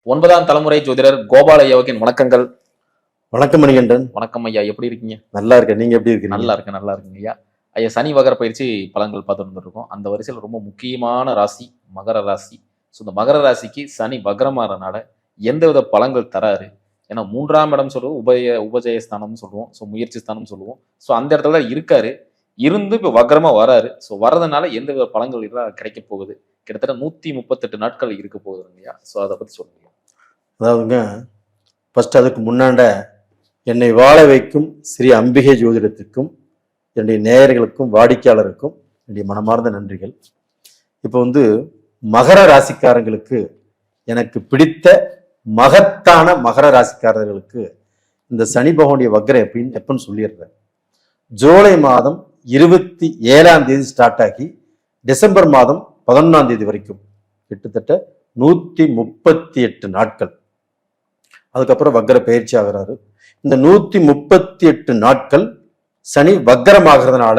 9ஆம் தலைமுறை ஜோதிடர் கோபால் ஐயாவுக்கு வணக்கங்கள். வணக்கம் மணிகண்டன். வணக்கம் ஐயா, எப்படி இருக்கீங்க? நல்லா இருக்கேன். நீங்க எப்படி இருக்கீங்க? நல்லா இருக்குங்க ஐயா. ஐயா, சனி வகர பயிற்சி பலன்கள் பார்த்துட்டு இருக்கோம். அந்த வரிசையில் ரொம்ப முக்கியமான ராசி மகர ராசி. ஸோ இந்த மகர ராசிக்கு சனி வக்ரமாறனால எந்தவித பலன்கள் தராரு? ஏன்னா 3ஆம் இடம் சொல்லுவோம், உபஜய ஸ்தானம்னு சொல்லுவோம், ஸோ முயற்சி ஸ்தானம் சொல்லுவோம். ஸோ அந்த இடத்துல தான் இருக்காரு, இருந்து இப்போ வக்ரமா வராரு. ஸோ வர்றதுனால எந்தவித பலன்கள் கிடைக்க போகுது? கிட்டத்தட்ட 138 நாட்கள் இருக்க போகுதுங்க ஐயா. ஸோ அதை பத்தி சொல்லுங்க. அதாவதுங்க, ஃபர்ஸ்ட் அதுக்கு முன்னாண்ட என்னை வாழ வைக்கும் ஸ்ரீ அம்பிகை ஜோதிடத்துக்கும் என்னுடைய நேயர்களுக்கும் வாடிக்கையாளருக்கும் என்னுடைய மனமார்ந்த நன்றிகள். இப்போ மகர ராசிக்காரங்களுக்கு, எனக்கு பிடித்த மகத்தான மகர ராசிக்காரர்களுக்கு இந்த சனி பகவானுடைய வக்ரம் எப்பன்னு சொல்லிடுறேன். ஜூலை மாதம் 27ஆம் தேதி ஸ்டார்ட் ஆகி டிசம்பர் மாதம் 11ஆம் தேதி வரைக்கும் கிட்டத்தட்ட 138 நாட்கள். அதுக்கப்புறம் வக்ர பயிற்சி ஆகிறாரு. இந்த 138 நாட்கள் சனி வக்ரமாகிறதுனால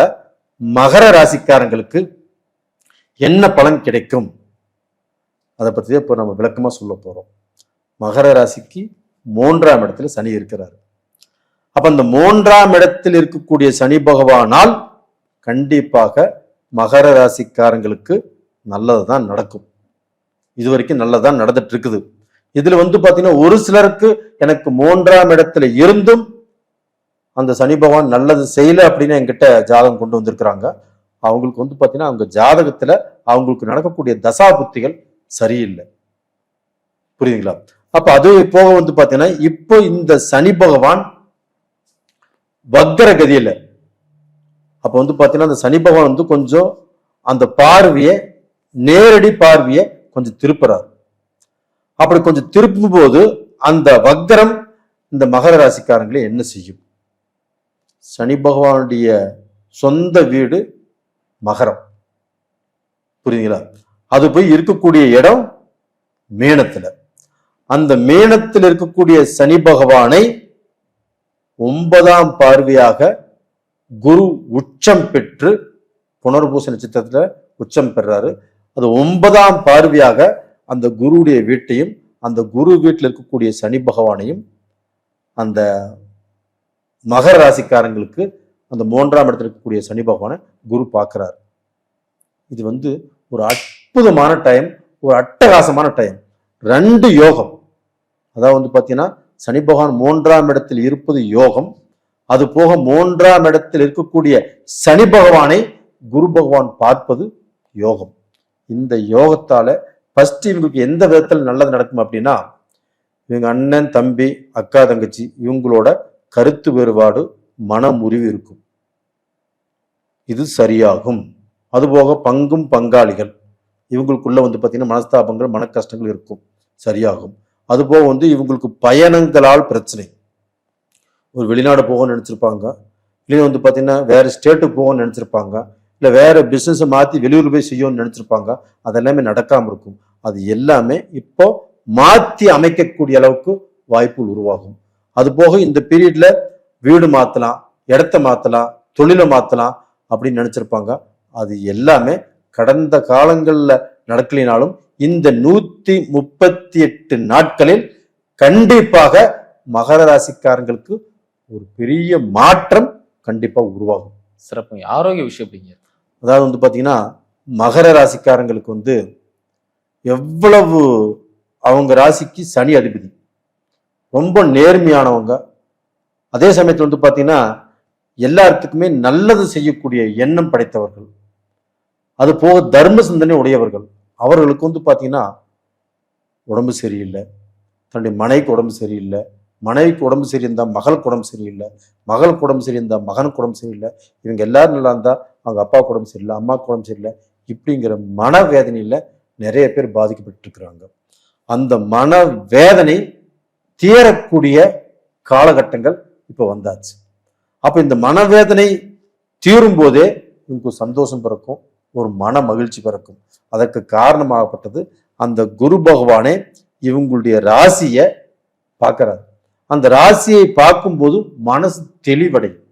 மகர ராசிக்காரங்களுக்கு என்ன பலன் கிடைக்கும், அதை பற்றி இப்போ நம்ம விளக்கமா சொல்ல போறோம். மகர ராசிக்கு 3ஆம் இடத்துல சனி இருக்கிறாரு. அப்ப அந்த 3ஆம் இடத்தில் இருக்கக்கூடிய சனி பகவானால் கண்டிப்பாக மகர ராசிக்காரங்களுக்கு நல்லதுதான் நடக்கும். இது வரைக்கும் நல்லதான் நடந்துட்டு இருக்குது. இதுல பாத்தீங்கன்னா, ஒரு சிலருக்கு எனக்கு 3ஆம் இடத்துல இருந்தும் அந்த சனி பகவான் நல்லது செய்யல அப்படின்னு என்கிட்ட ஜாதகம் கொண்டு வந்திருக்கிறாங்க. அவங்களுக்கு பாத்தீங்கன்னா, அவங்க ஜாதகத்துல அவங்களுக்கு நடக்கக்கூடிய தசா புத்திகள் சரியில்லை. புரியுதுங்களா? அப்ப அது போக பாத்தீங்கன்னா, இப்போ இந்த சனி பகவான் வக்ர கதியில, அப்ப பாத்தீங்கன்னா அந்த சனி பகவான் கொஞ்சம் அந்த பார்வையை, நேரடி பார்வையை கொஞ்சம் திருப்புறாரு. அப்படி கொஞ்சம் திருப்பும் போது அந்த வக்ரம் இந்த மகர ராசிக்காரங்களை என்ன செய்யும்? சனி பகவானுடைய சொந்த வீடு மகரம், புரியுதுங்களா? அது போய் இருக்கக்கூடிய இடம் மீனத்துல. அந்த மீனத்தில் இருக்கக்கூடிய சனி பகவானை 9ஆம் பார்வையாக குரு உச்சம் பெற்று, புனர்பூச நட்சத்திரத்துல உச்சம் பெறாரு. அது 9ஆம் பார்வையாக அந்த குருவுடைய வீட்டையும், அந்த குரு வீட்டில் இருக்கக்கூடிய சனி பகவானையும் அந்த மகர ராசிக்காரங்களுக்கு அந்த 3ஆம் இடத்துல இருக்கக்கூடிய சனி பகவானை குரு பார்க்கிறார். இது ஒரு அற்புதமான டைம், ஒரு அட்டகாசமான டைம். 2 யோகம். அதாவது பாத்தீங்கன்னா, சனி பகவான் 3ஆம் இடத்தில் இருப்பது யோகம். அது போக 3ஆம் இடத்தில் இருக்கக்கூடிய சனி பகவானை குரு பகவான் பார்ப்பது யோகம். இந்த யோகத்தால ஃபர்ஸ்ட் இவங்களுக்கு எந்த விதத்தில் நல்லது நடக்கும் அப்படின்னா, இவங்க அண்ணன் தம்பி அக்கா தங்கச்சி இவங்களோட கருத்து வேறுபாடு, மன முறிவு இருக்கும், இது சரியாகும். அதுபோக பங்கும் பங்காளிகள் இவங்களுக்குள்ள பாத்தீங்கன்னா மனஸ்தாபங்கள், மன கஷ்டங்கள் இருக்கும், சரியாகும். அதுபோக இவங்களுக்கு பயணங்களால் பிரச்சனை, ஒரு வெளிநாடு போகணும்னு நினைச்சிருப்பாங்க, இல்லை பாத்தீங்கன்னா வேற ஸ்டேட்டுக்கு போகணும்னு நினைச்சிருப்பாங்க, இல்லை வேற பிசினஸ் மாத்தி வெளியூர் போய் செய்யணும்னு நினைச்சிருப்பாங்க, அதெல்லாமே நடக்காம இருக்கும். அது எல்லாமே இப்போ மாத்தி அமைக்கக்கூடிய அளவுக்கு வாய்ப்புகள் உருவாகும். அது போக இந்த பீரியட்ல வீடு மாத்தலாம், இடத்த மாத்தலாம், தொழிலை மாத்தலாம் அப்படின்னு நினைச்சிருப்பாங்க. அது எல்லாமே கடந்த காலங்கள்ல நடக்கலினாலும் இந்த 138 நாட்களில் கண்டிப்பாக மகர ராசிக்காரங்களுக்கு ஒரு பெரிய மாற்றம் கண்டிப்பா உருவாகும். சிறப்பு. ஆரோக்கிய விஷயம் அப்படிங்க. அதாவது பாத்தீங்கன்னா, மகர ராசிக்காரங்களுக்கு எவ்வளவு, அவங்க ராசிக்கு சனி அதிபதி, ரொம்ப நேர்மையானவங்க. அதே சமயத்துல பாத்தீங்கன்னா, எல்லாத்துக்குமே நல்லது செய்யக்கூடிய எண்ணம் படைத்தவர்கள். அது போக தர்ம சிந்தனை உடையவர்கள். அவர்களுக்கு பாத்தீங்கன்னா, உடம்பு சரியில்லை, தன்னுடைய மனைவிக்கு உடம்பு சரியில்லை, மனைவிக்கு உடம்பு சரியிருந்தா மகளுக்கு உடம்பு சரியில்லை, மகளுக்கு உடம்பு சரியிருந்தா மகனுக்கு உடம்பு சரியில்லை, இவங்க எல்லாரும் நல்லா இருந்தா அவங்க அப்பாவுக்கு உடம்பு சரியில்லை, அம்மாவுக்கு உடம்பு சரியில்லை, இப்படிங்கிற மனவேதனையில நிறைய பேர் பாதிக்கப்பட்டு இருக்கிறாங்க. அந்த மனவேதனை தீரக்கூடிய காலகட்டங்கள் இப்ப வந்தாச்சு. அப்ப இந்த மனவேதனை தீரும் போதே இவங்களுக்கு சந்தோஷம் பிறக்கும், ஒரு மன மகிழ்ச்சி பிறக்கும். அதற்கு காரணமாகப்பட்டது அந்த குரு பகவானே இவங்களுடைய ராசியை பார்க்கிறார். அந்த ராசியை பார்க்கும்போது மனசு தெளிவடையும்,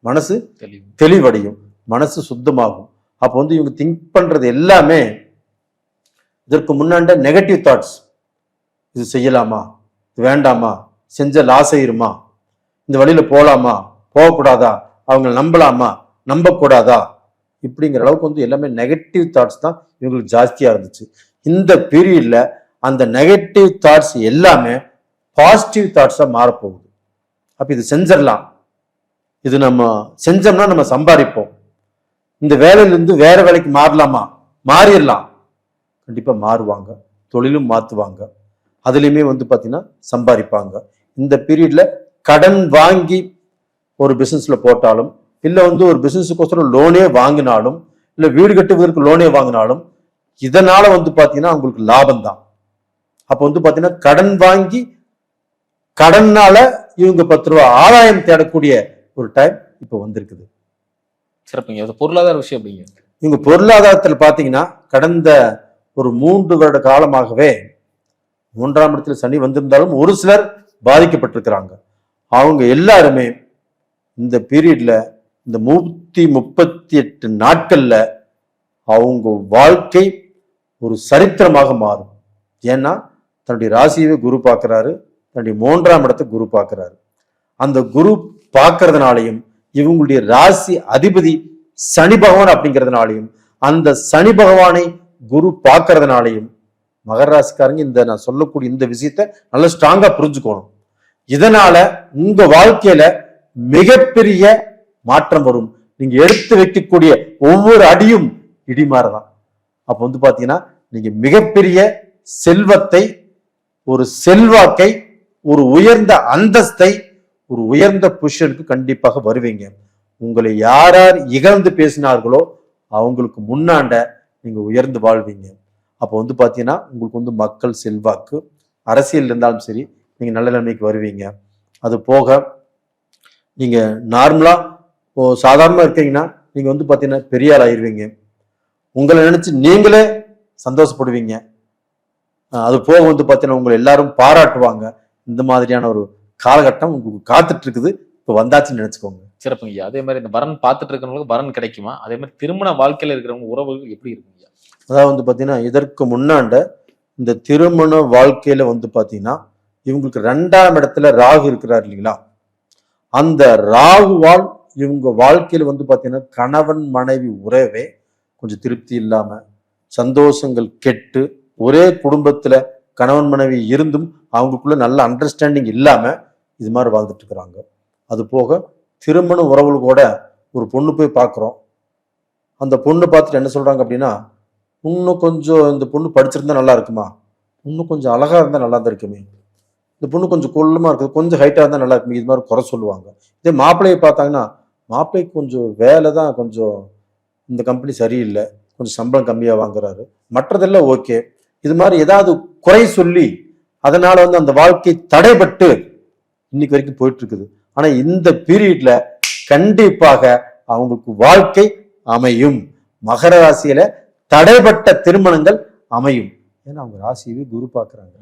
மனசு தெளிவடையும், மனசு சுத்தமாகும். அப்போ இவங்க திங்க் பண்றது எல்லாமே இதற்கு முன்னாண்ட நெகட்டிவ் தாட்ஸ், இது செய்யலாமா, இது வேண்டாமா, செஞ்ச லாஸ் ஆயிருமா, இந்த வழியில போகலாமா, போகக்கூடாதா, அவங்க நம்பலாமா, நம்பக்கூடாதா, இப்படிங்கிற அளவுக்கு வந்து எல்லாமே நெகட்டிவ் தாட்ஸ் தான் இவங்களுக்கு ஜாஸ்தியா இருந்துச்சு. இந்த பீரியட்ல அந்த நெகட்டிவ் தாட்ஸ் எல்லாமே பாசிட்டிவ் தாட்ஸா மாறப்போகுது. அப்ப இது செஞ்சிடலாம், இது நம்ம செஞ்சோம்னா நம்ம சம்பாதிப்போம், இந்த வேலையிலிருந்து வேற வேலைக்கு மாறலாமா, மாறிடலாம், கண்டிப்பா மாறுவாங்க, தொழிலும் மாத்துவாங்க, அதுலயுமே வந்து பாத்தீங்கன்னா சம்பாதிப்பாங்க. இந்த பீரியட்ல கடன் வாங்கி ஒரு பிசினஸ்ல போட்டாலும், இல்ல வந்து ஒரு பிசினஸுக்கோசரம் லோனே வாங்கினாலும், இல்ல வீடு கட்டுவதற்கு லோனே வாங்கினாலும், இதனால வந்து பாத்தீங்கன்னா உங்களுக்கு லாபம் தான். அப்ப வந்து பாத்தீங்கன்னா கடன் வாங்கி கடன்னால இவங்க 10 ரூபாய் ஆதாயம் தேடக்கூடிய ஒரு டைம் இப்ப வந்திருக்குது. சிறப்புங்க. அது பொருளாதார விஷயம் அப்படிங்க. இவங்க பொருளாதாரத்துல பாத்தீங்கன்னா கடந்த ஒரு 3 வருட காலமாகவே 3ஆம் இடத்துல சனி வந்திருந்தாலும் ஒரு சிலர் பாதிக்கப்பட்டிருக்கிறாங்க. அவங்க எல்லாருமே இந்த பீரியட்ல இந்த 138 நாட்கள்ல அவங்க வாழ்க்கை ஒரு சரித்திரமாக மாறும். ஏன்னா தன்னுடைய ராசியவே குரு பார்க்கிறாரு, தன்னுடைய 3ஆம் இடத்தை குரு பார்க்கிறாரு. அந்த குரு பார்க்கறதுனாலையும் இவங்களுடைய ராசி அதிபதி சனி பகவான் அப்படிங்கிறதுனாலையும் அந்த சனி பகவானை குரு பார்க்கறதுனாலையும் மகர ராசிக்காரங்க இந்த நான் சொல்லக்கூடிய இந்த விஷயத்த நல்லா ஸ்ட்ராங்கா புரிஞ்சுக்கணும். இதனால உங்க வாழ்க்கையில மிகப்பெரிய மாற்றம் வரும். நீங்க எடுத்து வைக்கக்கூடிய ஒவ்வொரு அடியும் இடிமாறதான். அப்ப வந்து பாத்தீங்கன்னா நீங்க மிகப்பெரிய செல்வத்தை, ஒரு செல்வாக்கை, ஒரு உயர்ந்த அந்தஸ்தை, ஒரு உயர்ந்த பொசிஷனுக்கு கண்டிப்பாக வருவீங்க. உங்களை யார் யார் இகழ்ந்து பேசினார்களோ அவங்களுக்கு முன்னாண்ட நீங்க உயர்ந்து வாழ்வீங்க. அப்போ வந்து பாத்தீங்கன்னா உங்களுக்கு வந்து மக்கள் செல்வாக்கு, அரசியல் இருந்தாலும் சரி நீங்க நல்ல நிலைமைக்கு வருவீங்க. அது போக நீங்க நார்மலா சாதாரணமா இருக்கீங்கன்னா நீங்க வந்து பாத்தீங்கன்னா பெரிய ஆள் ஆயிருவீங்க. உங்களை நினைச்சு நீங்களே சந்தோஷப்படுவீங்க. அது போக வந்து பாத்தீங்கன்னா உங்களை எல்லாரும் பாராட்டுவாங்க. இந்த மாதிரியான ஒரு காலகட்டம் உங்களுக்கு காத்துட்டு இருக்குது, இப்ப வந்தாச்சுன்னு நினைச்சுக்கோங்க. சிறப்புங்க. அதே மாதிரி இந்த வரன் பார்த்துட்டு இருக்கிறவங்களுக்கு வரன் கிடைக்குமா? அதே மாதிரி திருமண வாழ்க்கையில இருக்கிறவங்க உறவுகள் எப்படி இருக்குங்க? அதாவது வந்து பாத்தீங்கன்னா இதற்கு முன்னாண்ட இந்த திருமண வாழ்க்கையில வந்து பாத்தீங்கன்னா இவங்களுக்கு 2ஆம் இடத்துல ராகு இருக்கிறார் இல்லைங்களா, அந்த ராகுவால் இவங்க வாழ்க்கையில வந்து பாத்தீங்கன்னா கணவன் மனைவி உறவே கொஞ்சம் திருப்தி இல்லாம, சந்தோஷங்கள் கெட்டு, ஒரே குடும்பத்துல கணவன் மனைவி இருந்தும் அவங்களுக்குள்ள நல்ல அண்டர்ஸ்டாண்டிங் இல்லாம இது மாதிரி வாழ்ந்துட்டு இருக்கிறாங்க. அது போக திருமண உறவுகள் கூட ஒரு பொண்ணு போய் பார்க்குறோம், அந்த பொண்ணு பார்த்துட்டு என்ன சொல்றாங்க அப்படின்னா, இன்னும் கொஞ்சம் இந்த பொண்ணு படிச்சிருந்தா நல்லா இருக்குமா, இன்னும் கொஞ்சம் அழகா இருந்தா நல்லா தான் இருக்குமே, இந்த பொண்ணு கொஞ்சம் கொள்ளமா இருக்குது, கொஞ்சம் ஹைட்டா இருந்தா நல்லா இருக்குமே, இது மாதிரி குறை சொல்லுவாங்க. இதே மாப்பிள்ளையை பார்த்தாங்கன்னா மாப்பிள்ளைக்கு கொஞ்சம் வேலை தான், கொஞ்சம் இந்த கம்பெனி சரியில்லை, கொஞ்சம் சம்பளம் கம்மியா வாங்குறாரு, மற்றதெல்லாம் ஓகே, இது மாதிரி ஏதாவது குறை சொல்லி அதனால வந்து அந்த வாழ்க்கை தடைபட்டு இன்னைக்கு வரைக்கும் போயிட்டு இருக்குது. ஆனா இந்த பீரியட்ல கண்டிப்பாக அவங்களுக்கு வாழ்க்கை அமையும். மகர ராசியில தடைபட்ட திருமணங்கள் அமையும். ஏன்னா அவங்க ராசியவே குரு பார்க்கறாங்க.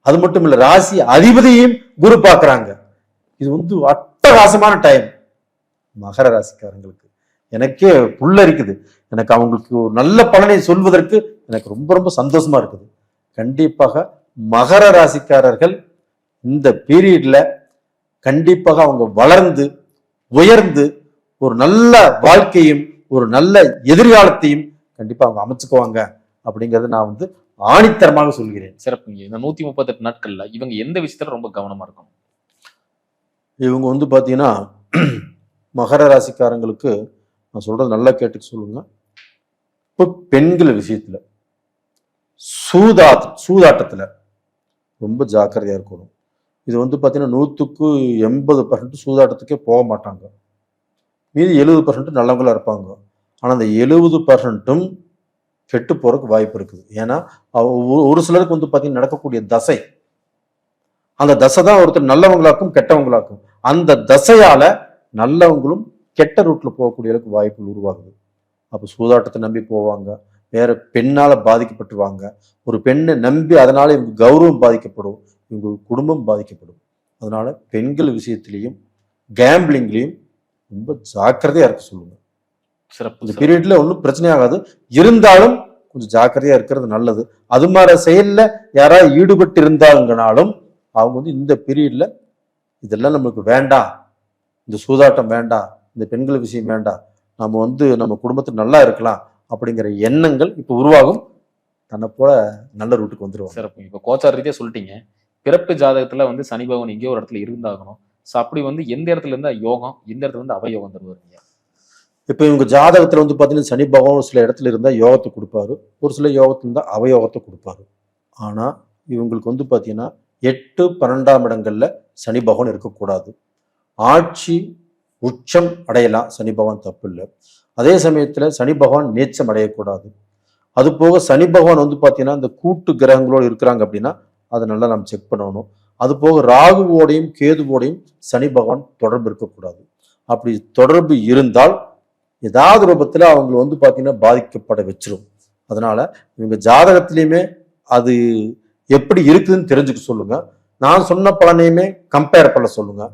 அது மட்டும் இல்ல, ராசி அதிபதியையும் குரு பார்க்கறாங்க. இது வந்து அட்டகாசமான டைம் மகர ராசிக்காரங்களுக்கு. எனக்கே புல்ல இருக்குது. எனக்கு அவங்களுக்கு ஒரு நல்ல பலனை சொல்வதற்கு எனக்கு ரொம்ப ரொம்ப சந்தோஷமா இருக்குது. கண்டிப்பாக மகர ராசிக்காரர்கள் இந்த பீரியட்ல கண்டிப்பாக அவங்க வளர்ந்து உயர்ந்து ஒரு நல்ல வாழ்க்கையும் ஒரு நல்ல எதிர்காலத்தையும் கண்டிப்பா அவங்க அமைச்சுக்குவாங்க அப்படிங்கறத நான் வந்து ஆணித்தரமாக சொல்கிறேன். சிறப்புங்க. இந்த 138 நாட்கள்ல இவங்க எந்த விஷயத்துல ரொம்ப கவனமா இருக்கணும்? இவங்க வந்து பாத்தீங்கன்னா மகர ராசிக்காரங்களுக்கு நான் சொல்றது நல்லா கேட்டு சொல்லுங்க. இப்போ பெண்கள் விஷயத்துல சூதாட்டத்துல ரொம்ப ஜாக்கிரதையா இருக்கணும். இது வந்து பாத்தீங்கன்னா 100க்கு 80% சூதாட்டத்துக்கே போக மாட்டாங்க. மீதி 70% நல்லவங்களா இருப்பாங்க. ஆனா அந்த 70%ம் கெட்டு போறதுக்கு வாய்ப்பு இருக்குது. ஏன்னா ஒரு சிலருக்கு வந்து பாத்தீங்கன்னா நடக்கக்கூடிய தசை, அந்த தசை தான் ஒருத்தர் நல்லவங்களாக்கும் கெட்டவங்களாக்கும். அந்த தசையால நல்லவங்களும் கெட்ட ரூட்ல போகக்கூடிய அளவுக்கு வாய்ப்புகள் உருவாகுது. அப்ப சூதாட்டத்தை நம்பி போவாங்க, வேற பெண்ணால பாதிக்கப்பட்டுருவாங்க. ஒரு பெண்ணை நம்பி அதனால இவங்க கௌரவம் பாதிக்கப்படும், இவங்க குடும்பம் பாதிக்கப்படும். அதனால பெண்கள் விஷயத்திலையும் கேம்பிளிங்லையும் ரொம்ப ஜாக்கிரதையா இருக்க சொல்லுங்க. சிறப்பு. இந்த பீரியட்ல ஒன்றும் பிரச்சனை ஆகாது. இருந்தாலும் கொஞ்சம் ஜாக்கிரதையா இருக்கிறது நல்லது. அது மாதிரி செயல்ல யாராவது ஈடுபட்டு இருந்தாங்கனாலும் அவங்க வந்து இந்த பீரியட்ல இதெல்லாம் நம்மளுக்கு வேண்டாம், இந்த சூதாட்டம் வேண்டாம், இந்த பெண்கள் விஷயம் வேண்டாம், நம்ம வந்து நம்ம குடும்பத்தில் நல்லா இருக்கலாம் அப்படிங்கிற எண்ணங்கள் இப்போ உருவாகும். தன்னை போல நல்ல ரூட்டுக்கு வந்துருவாங்க. சிறப்பு. இப்போ கோச்சார் ரீதியா சொல்லிட்டீங்க, பிறப்பு ஜாதகத்துல வந்து சனி பகவான் எங்கேயோ ஒரு இடத்துல இருந்தாகணும். ஸோ அப்படி வந்து எந்த இடத்துல இருந்தா யோகம், எந்த இடத்துல இருந்து அவயோகம் தருவாருங்க? இப்போ இவங்க ஜாதகத்துல வந்து பார்த்தீங்கன்னா சனி பகவான் ஒரு சில இடத்துல இருந்தால் யோகத்தை கொடுப்பாரு, ஒரு சில யோகத்துல இருந்தால் அவயோகத்தை கொடுப்பாரு. ஆனா இவங்களுக்கு வந்து பார்த்தீங்கன்னா 8, 12ஆம் இடங்கள்ல சனி பகவான் இருக்கக்கூடாது. ஆட்சி உச்சம் அடையலாம், சனி பகவான் தப்பு இல்லை. அதே சமயத்துல சனி பகவான் நீச்சம் அடையக்கூடாது. அது போக சனி பகவான் வந்து பார்த்தீங்கன்னா இந்த கூட்டு கிரகங்களோடு இருக்கிறாங்க அப்படின்னா அதை நல்லா நம்ம செக் பண்ணணும். அது போக ராகுவோடையும் கேதுவோடையும் சனி பகவான் தொடர்பு இருக்கக்கூடாது. அப்படி தொடர்பு இருந்தால் ஏதாவது ரூபத்துல அவங்க வந்து பார்த்தீங்கன்னா பாதிக்கப்பட வச்சிரும். அதனால இவங்க ஜாதகத்திலையுமே அது எப்படி இருக்குதுன்னு தெரிஞ்சுக்க சொல்லுங்க. நான் சொன்ன பலனையுமே கம்பேர் பண்ண சொல்லுங்க.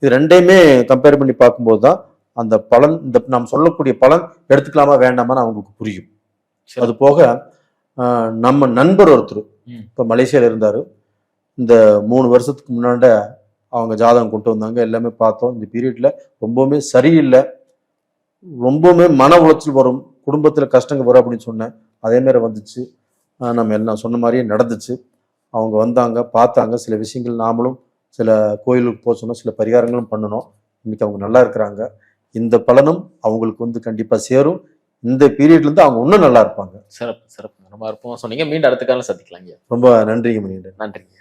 இது ரெண்டையுமே கம்பேர் பண்ணி பார்க்கும்போது தான் அந்த பலன், இந்த நாம் சொல்லக்கூடிய பலன் எடுத்துக்கலாமா வேண்டாமான்னு அவங்களுக்கு புரியும். அது போக நம்ம நண்பர் ஒருத்தர் இப்போ மலேசியால இருந்தாரு. இந்த 3 வருஷத்துக்கு முன்னாடி அவங்க ஜாதகம் கொண்டு வந்தாங்க, எல்லாமே பார்த்தோம். இந்த பீரியட்ல ரொம்பவுமே சரியில்லை, ரொம்பவுமே மன உளைச்சல் வரும், குடும்பத்துல கஷ்டங்கள் வரும் அப்படின்னு சொன்னேன். அதே மாதிரி வந்துச்சு. நம்ம எல்லாம் சொன்ன மாதிரியே நடந்துச்சு. அவங்க வந்தாங்க, பார்த்தாங்க, சில விஷயங்கள் நாமளும் சில கோயிலுக்கு போக சொன்னோம், சில பரிகாரங்களும் பண்ணணும். இன்னைக்கு அவங்க நல்லா இருக்கிறாங்க. இந்த பலனும் அவங்களுக்கு வந்து கண்டிப்பா சேரும். இந்த பீரியட்ல இருந்து அவங்க இன்னும் நல்லா இருப்பாங்க. சிறப்பு சிறப்பு. ரொம்ப அற்புதமா சொன்னீங்க. மீண்டும் அடுத்த காலம் சந்திக்கலாங்க. ரொம்ப நன்றிங்க மணிகண்டன். நன்றிங்க.